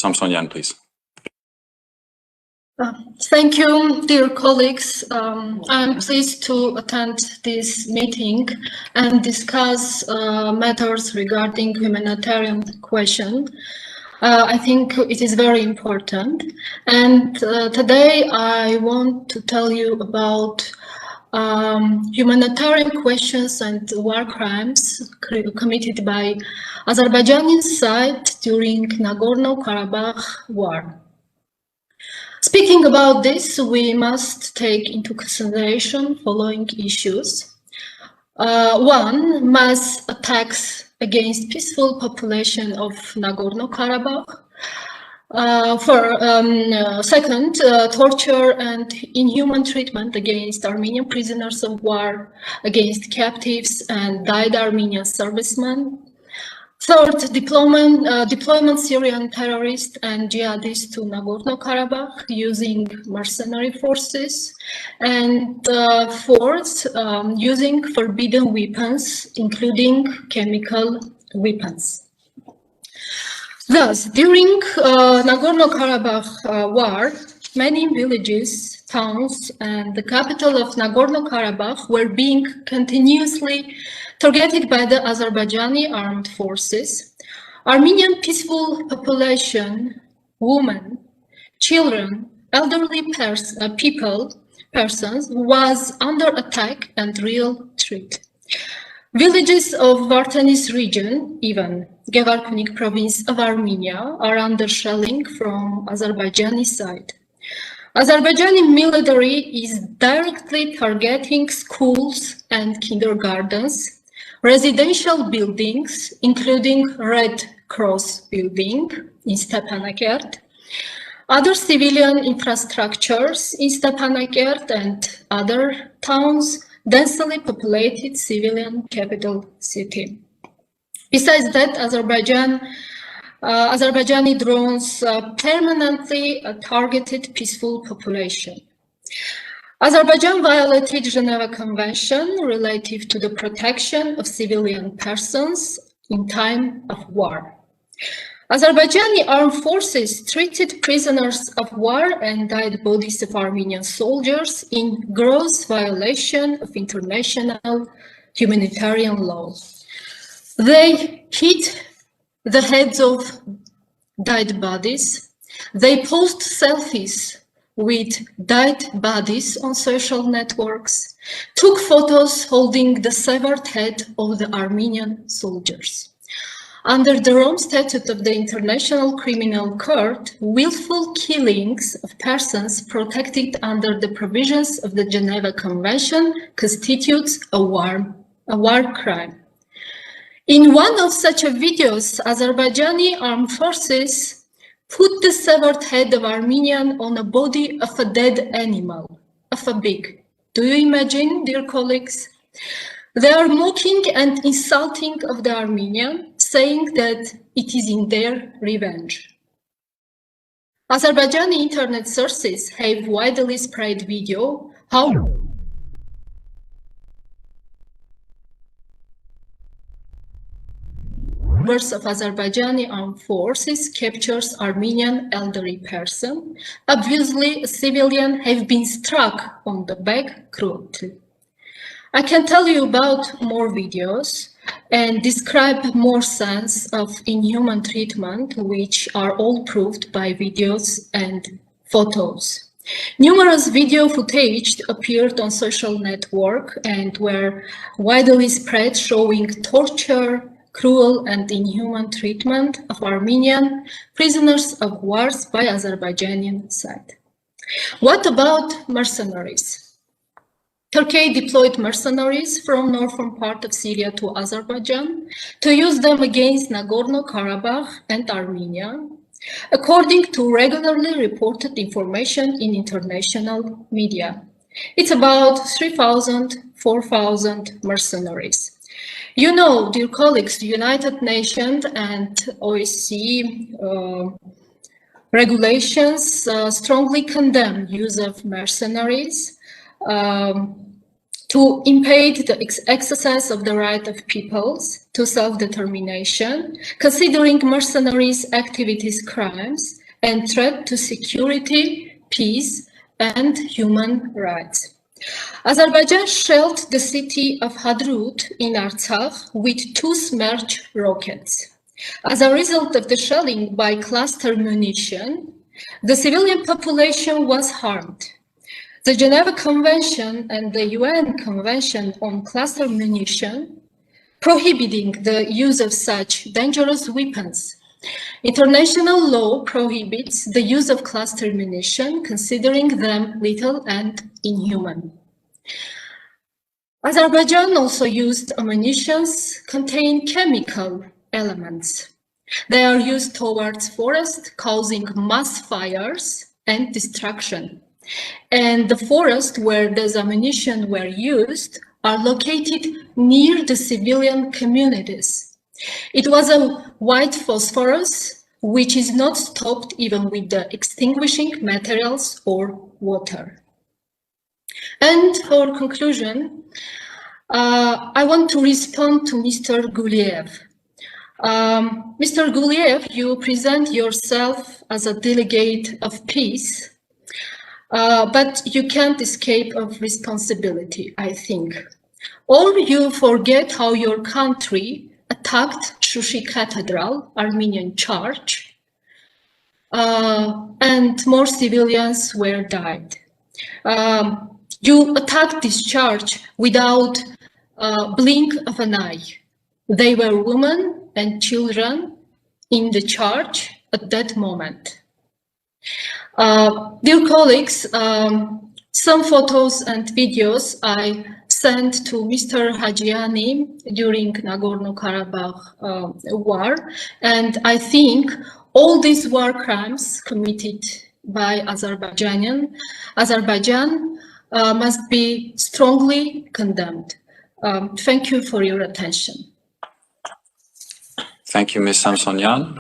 Samsonyan, please. Thank you, dear colleagues. I'm pleased to attend this meeting and discuss matters regarding humanitarian question. I think it is very important. And today I want to tell you about humanitarian questions and war crimes committed by Azerbaijani side during Nagorno-Karabakh War. Speaking about this, we must take into consideration following issues. One, mass attacks against peaceful population of Nagorno-Karabakh. Second, torture and inhuman treatment against Armenian prisoners of war, against captives and died Armenian servicemen. Third, deployment Syrian terrorists and jihadists to Nagorno-Karabakh using mercenary forces. And fourth, using forbidden weapons, including chemical weapons. Thus, during Nagorno-Karabakh war, many villages, towns, and the capital of Nagorno-Karabakh were being continuously targeted by the Azerbaijani armed forces. Armenian peaceful population, women, children, elderly persons was under attack and real threat. Villages of Vartanis region, even Gevarkunik province of Armenia, are under shelling from Azerbaijani side. Azerbaijani military is directly targeting schools and kindergartens, residential buildings, including Red Cross building in Stepanakert, other civilian infrastructures in Stepanakert and other towns, densely populated civilian capital city. Besides that, Azerbaijani drones permanently targeted peaceful population. Azerbaijan violated Geneva Convention relative to the protection of civilian persons in time of war. Azerbaijani armed forces treated prisoners of war and dead bodies of Armenian soldiers in gross violation of international humanitarian law. They hit the heads of dead bodies. They post selfies with dead bodies on social networks, took photos holding the severed head of the Armenian soldiers. Under the Rome Statute of the International Criminal Court, willful killings of persons protected under the provisions of the Geneva Convention constitutes a war crime. In one of such videos, Azerbaijani armed forces put the severed head of Armenian on a body of a dead animal, of a pig. Do you imagine, dear colleagues? They are mocking and insulting of the Armenian, saying that it is in their revenge. Azerbaijani internet sources have widely spread video how members of Azerbaijani armed forces captures Armenian elderly person. Obviously, a civilian have been struck on the back cruelly. I can tell you about more videos and describe more scenes of inhuman treatment, which are all proved by videos and photos. Numerous video footage appeared on social network and were widely spread, showing torture, cruel and inhuman treatment of Armenian prisoners of wars by Azerbaijani side. What about mercenaries? Turkey deployed mercenaries from northern part of Syria to Azerbaijan to use them against Nagorno-Karabakh and Armenia, according to regularly reported information in international media. It's about 3,000, 4,000 mercenaries. You know, dear colleagues, the United Nations and OSCE regulations strongly condemn use of mercenaries to impede the exercise of the right of peoples to self-determination, considering mercenaries' activities crimes and threat to security, peace, and human rights. Azerbaijan shelled the city of Hadrut in Artsakh with 2 Smerch rockets. As a result of the shelling by cluster munition, the civilian population was harmed. The Geneva Convention and the UN Convention on Cluster Munition prohibiting the use of such dangerous weapons. International law prohibits the use of cluster munition, considering them lethal and inhuman. Azerbaijan also used ammunitions containing chemical elements. They are used towards forests, causing mass fires and destruction. And the forests where those ammunition were used are located near the civilian communities. It was a white phosphorus, which is not stopped even with the extinguishing materials or water. And for conclusion, I want to respond to Mr. Guliev. Mr. Guliev, you present yourself as a delegate of peace, but you can't escape of responsibility, I think. Or you forget how your country attacked Shushi Cathedral, Armenian church, and more civilians were died. You attacked this church without a blink of an eye. They were women and children in the church at that moment. Dear colleagues, some photos and videos I sent to Mr. Hajiani during Nagorno-Karabakh war, and I think all these war crimes committed by Azerbaijan must be strongly condemned. Thank you for your attention. Thank you, Ms. Samsonyan.